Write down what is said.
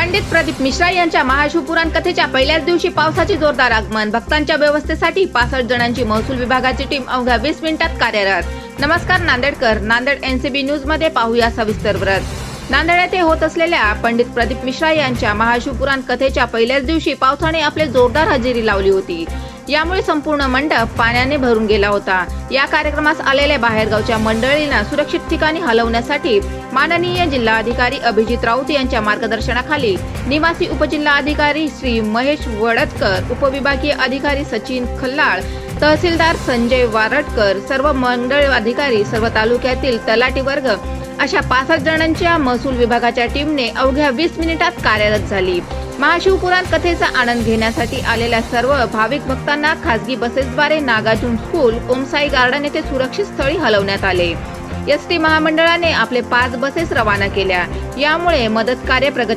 पंडित प्रदीप मिश्रा यांच्या महाशिवपुराण कथेच्या पहिल्याच दिवशी पावसाचे जोरदार आगमन. भक्तांच्या व्यवस्थेसाठी 65 जणांची महसूल विभागाची टीम अवघ्या 20 मिनिटात कार्यरत. नमस्कार नांदेडकर, नांदेड एनसीबी न्यूज मध्ये पाहूया सविस्तर वृत्त. नांदेड येथे होत असलेल्या पंडित प्रदीप मिश्रा यांच्या महाशिवपुराण कथेच्या पहिल्याच दिवशी पावसाने आपले जोरदार हजेरी लावली होती. यामुळे संपूर्ण मंडप पाण्याने भरून गेला होता. या कार्यक्रमास आलेल्या बाहेरगावच्या मंडळींना सुरक्षित ठिकाणी हलवण्यासाठी माननीय जिल्हाधिकारी अभिजित राऊत यांच्या मार्गदर्शनाखाली निवासी उपजिल्हाधिकारी श्री महेश वडतकर, उपविभागीय अधिकारी सचिन खल्लाळ, तहसीलदार संजय वारटकर, सर्व मंडळ अधिकारी, सर्व तालुक्यातील तलाठी वर्ग अशा 65 जणांच्या महसूल विभागाच्या टीमने अवघ्या 20 मिनिटात कार्यरत झाली. महाशिवपुराण कथेचा आनंद घेण्यासाठी आलेल्या सर्व भाविक भक्तांना खासगी बसेसद्वारे नागार्जुन स्कूल, ओमसाई गार्डन येथे सुरक्षित स्थळी हलवण्यात आले. एसटी महामंडळाने आपले 5 बसेस रवाना केल्या. यामुळे मदत कार्य प्रगती